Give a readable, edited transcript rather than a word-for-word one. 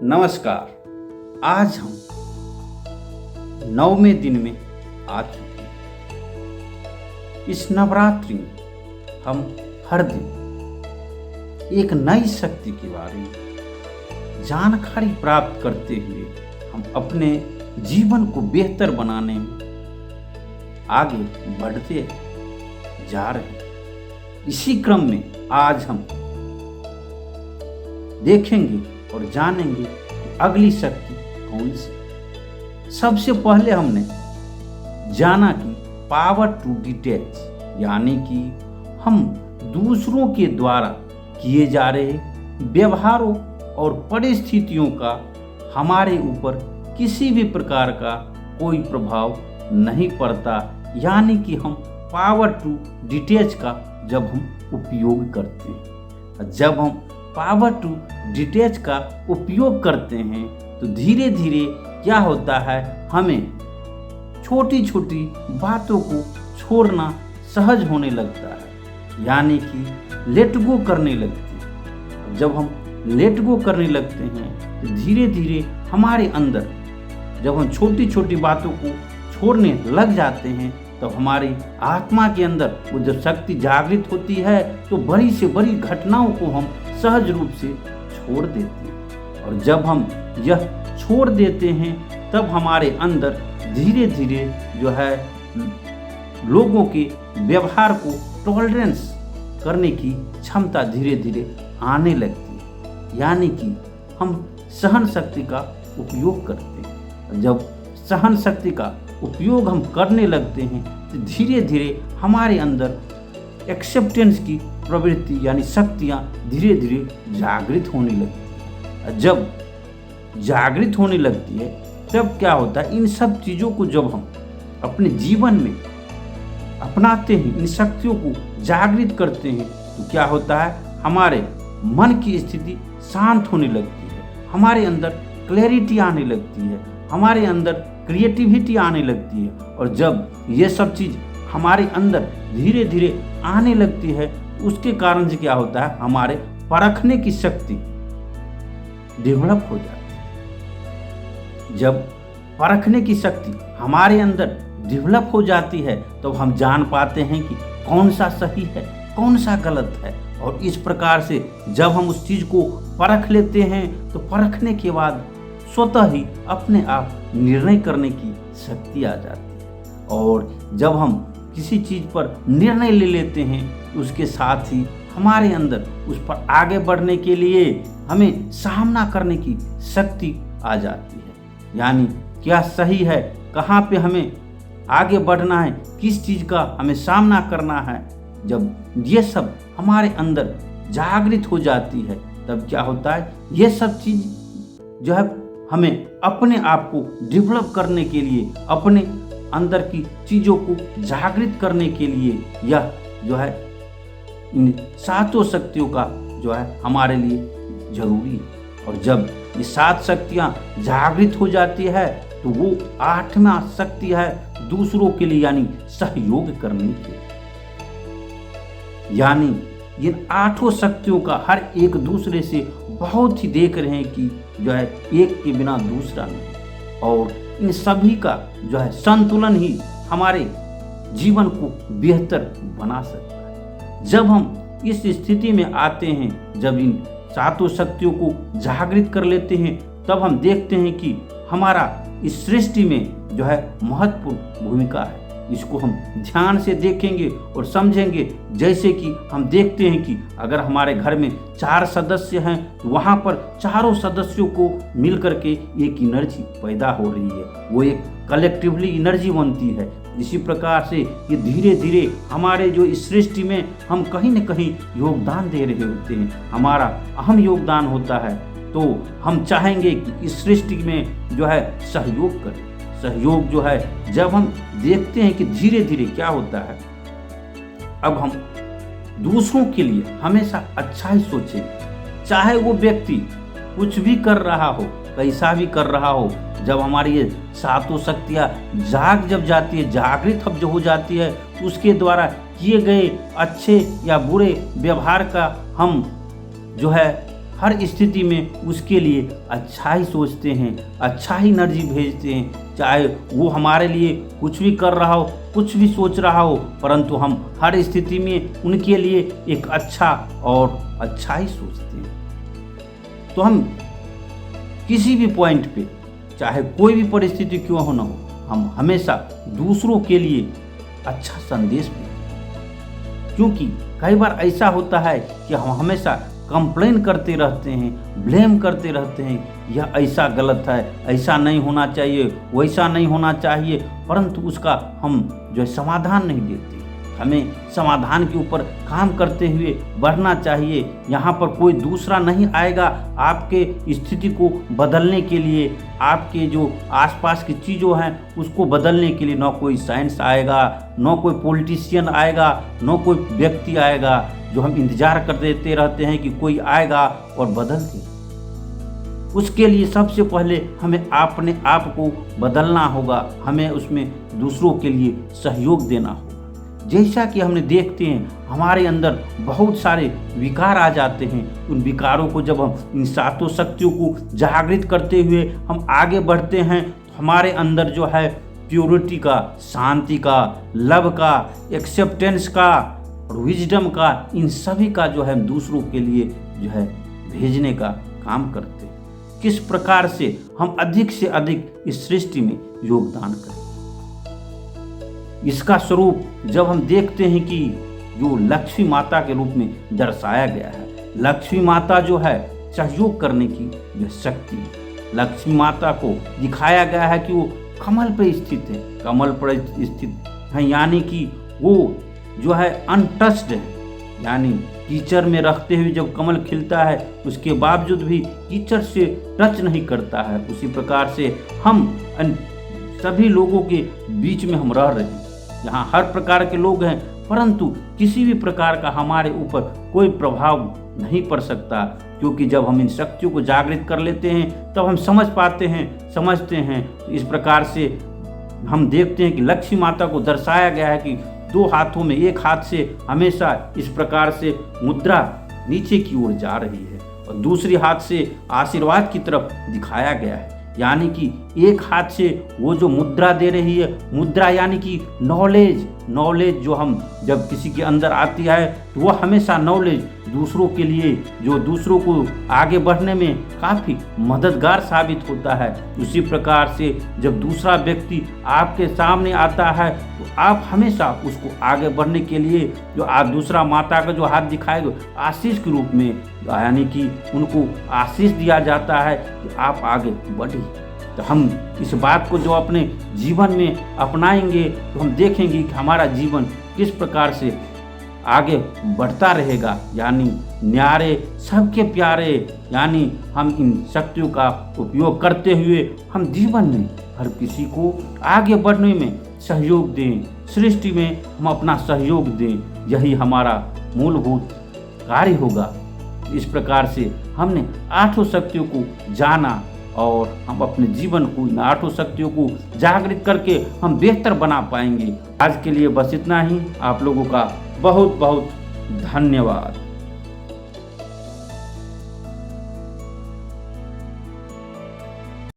नमस्कार। आज हम 9वें दिन में आ चुके हैं। इस नवरात्रि में हम हर दिन एक नई शक्ति के बारे में जानकारी प्राप्त करते हुए हम अपने जीवन को बेहतर बनाने में आगे बढ़ते जा रहे हैं। इसी क्रम में आज हम देखेंगे और जानेंगे कि अगली शक्ति कौन सी। सबसे पहले हमने जाना कि पावर टू डिटैच, यानी कि हम दूसरों के द्वारा किए जा रहे व्यवहारों और परिस्थितियों का हमारे ऊपर किसी भी प्रकार का कोई प्रभाव नहीं पड़ता, यानी कि हम पावर टू डिटैच का जब हम उपयोग करते हैं। जब हम पावर टू डिटैच का उपयोग करते हैं तो धीरे धीरे क्या होता है, हमें छोटी छोटी बातों को छोड़ना सहज होने लगता है, यानी कि लेट गो करने लगते हैं। जब हम लेट गो करने लगते हैं तो धीरे धीरे हमारे अंदर जब हम छोटी छोटी बातों को छोड़ने लग जाते हैं तो हमारी आत्मा के अंदर वो जब शक्ति जागृत होती है तो बड़ी से बड़ी घटनाओं को हम सहज रूप से छोड़ देते हैं। और जब हम यह छोड़ देते हैं तब हमारे अंदर धीरे धीरे जो है लोगों के व्यवहार को टॉलरेंस करने की क्षमता धीरे धीरे आने लगती है, यानी कि हम सहन शक्ति का उपयोग करते हैं। जब सहन शक्ति का उपयोग हम करने लगते हैं तो धीरे धीरे हमारे अंदर एक्सेप्टेंस की प्रवृत्ति यानी शक्तियाँ धीरे धीरे जागृत होने लगती है। जब जागृत होने लगती है तब क्या होता है, इन सब चीज़ों को जब हम अपने जीवन में अपनाते हैं, इन शक्तियों को जागृत करते हैं तो क्या होता है, हमारे मन की स्थिति शांत होने लगती है, हमारे अंदर क्लैरिटी आने लगती है, हमारे अंदर क्रिएटिविटी आने लगती है। और जब ये सब चीज़ हमारे अंदर धीरे धीरे आने लगती है उसके कारण से क्या होता है, हमारे परखने की शक्ति डेवलप हो जाती है। जब परखने की शक्ति हमारे अंदर डेवलप हो जाती है तो हम जान पाते हैं कि कौन सा सही है कौन सा गलत है। और इस प्रकार से जब हम उस चीज़ को परख लेते हैं तो परखने के बाद स्वतः ही अपने आप निर्णय करने की शक्ति आ जाती है। और जब हम किसी चीज़ पर निर्णय ले लेते हैं उसके साथ ही हमारे अंदर उस पर आगे बढ़ने के लिए हमें सामना करने की शक्ति आ जाती है, यानी क्या सही है, कहाँ पे हमें आगे बढ़ना है, किस चीज़ का हमें सामना करना है। जब ये सब हमारे अंदर जागृत हो जाती है तब क्या होता है, ये सब चीज़ जो है हमें अपने आप को डेवलप करने के लिए, अपने अंदर की चीज़ों को जागृत करने के लिए यह जो है इन सातों शक्तियों का जो है हमारे लिए जरूरी है। और जब ये सात शक्तियाँ जागृत हो जाती है तो वो 8वां शक्ति है दूसरों के लिए यानी सहयोग करने के लिए, यानी ये 8 शक्तियों का हर एक दूसरे से बहुत ही देख रहे हैं कि जो है एक के बिना दूसरा नहीं। और इन सभी का जो है संतुलन ही हमारे जीवन को बेहतर बना सकता है। जब हम इस स्थिति में आते हैं, जब इन सातों शक्तियों को जागृत कर लेते हैं तब हम देखते हैं कि हमारा इस सृष्टि में जो है महत्वपूर्ण भूमिका है। इसको हम ध्यान से देखेंगे और समझेंगे। जैसे कि हम देखते हैं कि अगर हमारे घर में 4 सदस्य हैं तो वहाँ पर चारों सदस्यों को मिल करके एक एनर्जी पैदा हो रही है, वो एक कलेक्टिवली एनर्जी बनती है। इसी प्रकार से ये धीरे धीरे हमारे जो इस सृष्टि में हम कहीं न कहीं योगदान दे रहे होते हैं, हमारा अहम योगदान होता है। तो हम चाहेंगे कि इस सृष्टि में जो है सहयोग करें। सहयोग जो है जब हम देखते हैं कि धीरे धीरे क्या होता है, अब हम दूसरों के लिए हमेशा अच्छा ही सोचें, चाहे वो व्यक्ति कुछ भी कर रहा हो, कैसा भी कर रहा हो। जब हमारी ये सातों शक्तियाँ जब जाती है, जागृत अब जो हो जाती है, उसके द्वारा किए गए अच्छे या बुरे व्यवहार का हम जो है हर स्थिति में उसके लिए अच्छा ही सोचते हैं, अच्छा ही एनर्जी भेजते हैं। चाहे वो हमारे लिए कुछ भी कर रहा हो, कुछ भी सोच रहा हो, परंतु हम हर स्थिति में उनके लिए एक अच्छा और अच्छा ही सोचते हैं। तो हम किसी भी पॉइंट पे, चाहे कोई भी परिस्थिति क्यों हो ना हो, हम हमेशा दूसरों के लिए अच्छा संदेश भेजें। क्योंकि कई बार ऐसा होता है कि हम हमेशा कंप्लेन करते रहते हैं, ब्लेम करते रहते हैं, यह ऐसा गलत है, ऐसा नहीं होना चाहिए, वैसा नहीं होना चाहिए, परंतु उसका हम जो है समाधान नहीं देते। हमें समाधान के ऊपर काम करते हुए बढ़ना चाहिए। यहाँ पर कोई दूसरा नहीं आएगा आपके स्थिति को बदलने के लिए, आपके जो आसपास की चीज़ों हैं उसको बदलने के लिए। ना कोई साइंस आएगा, ना कोई पॉलिटिशियन आएगा, ना कोई व्यक्ति आएगा, जो हम इंतजार कर देते रहते हैं कि कोई आएगा और बदल दे। उसके लिए सबसे पहले हमें अपने आप को बदलना होगा, हमें उसमें दूसरों के लिए सहयोग देना होगा। जैसा कि हमने देखते हैं हमारे अंदर बहुत सारे विकार आ जाते हैं, उन विकारों को जब हम इन सातों शक्तियों को जागृत करते हुए हम आगे बढ़ते हैं, तो हमारे अंदर जो है प्योरिटी का, शांति का, लव का, एक्सेप्टेंस का और विजडम का, इन सभी का जो है दूसरों के लिए जो है भेजने का काम करते हैं। किस प्रकार से हम अधिक से अधिक इस सृष्टि में योगदान करें, इसका स्वरूप जब हम देखते हैं कि जो लक्ष्मी माता के रूप में दर्शाया गया है, लक्ष्मी माता जो है सहयोग करने की जो शक्ति है। लक्ष्मी माता को दिखाया गया है कि वो कमल पर स्थित है, कमल पर स्थित है, यानी कि वो जो है अनटच्ड है, यानी कीचड़ में रखते हुए जब कमल खिलता है उसके बावजूद भी कीचड़ से टच नहीं करता है। उसी प्रकार से हम सभी लोगों के बीच में हम रह रहे हैं, यहाँ हर प्रकार के लोग हैं, परंतु किसी भी प्रकार का हमारे ऊपर कोई प्रभाव नहीं पड़ सकता, क्योंकि जब हम इन शक्तियों को जागृत कर लेते हैं तब हम समझ पाते हैं, समझते हैं। तो इस प्रकार से हम देखते हैं कि लक्ष्मी माता को दर्शाया गया है कि दो हाथों में, एक हाथ से हमेशा इस प्रकार से मुद्रा नीचे की ओर जा रही है और दूसरी हाथ से आशीर्वाद की तरफ दिखाया गया है, यानी कि एक हाथ से वो जो मुद्रा दे रही है, मुद्रा यानी कि नॉलेज, नॉलेज जो हम जब किसी के अंदर आती है तो वह हमेशा नॉलेज दूसरों के लिए, जो दूसरों को आगे बढ़ने में काफ़ी मददगार साबित होता है। उसी प्रकार से जब दूसरा व्यक्ति आपके सामने आता है तो आप हमेशा उसको आगे बढ़ने के लिए जो आप दूसरा माता का जो हाथ दिखाएगा आशीष के रूप में, यानी कि उनको आशीष दिया जाता है कि आप आगे बढ़िए। तो हम इस बात को जो अपने जीवन में अपनाएंगे तो हम देखेंगे कि हमारा जीवन किस प्रकार से आगे बढ़ता रहेगा, यानी न्यारे सबके प्यारे। यानी हम इन शक्तियों का उपयोग करते हुए हम जीवन में हर किसी को आगे बढ़ने में सहयोग दें, सृष्टि में हम अपना सहयोग दें, यही हमारा मूलभूत कार्य होगा। इस प्रकार से हमने आठों शक्तियों को जाना और हम अपने जीवन को इन आठों शक्तियों को जागृत करके हम बेहतर बना पाएंगे। आज के लिए बस इतना ही। आप लोगों का बहुत बहुत धन्यवाद।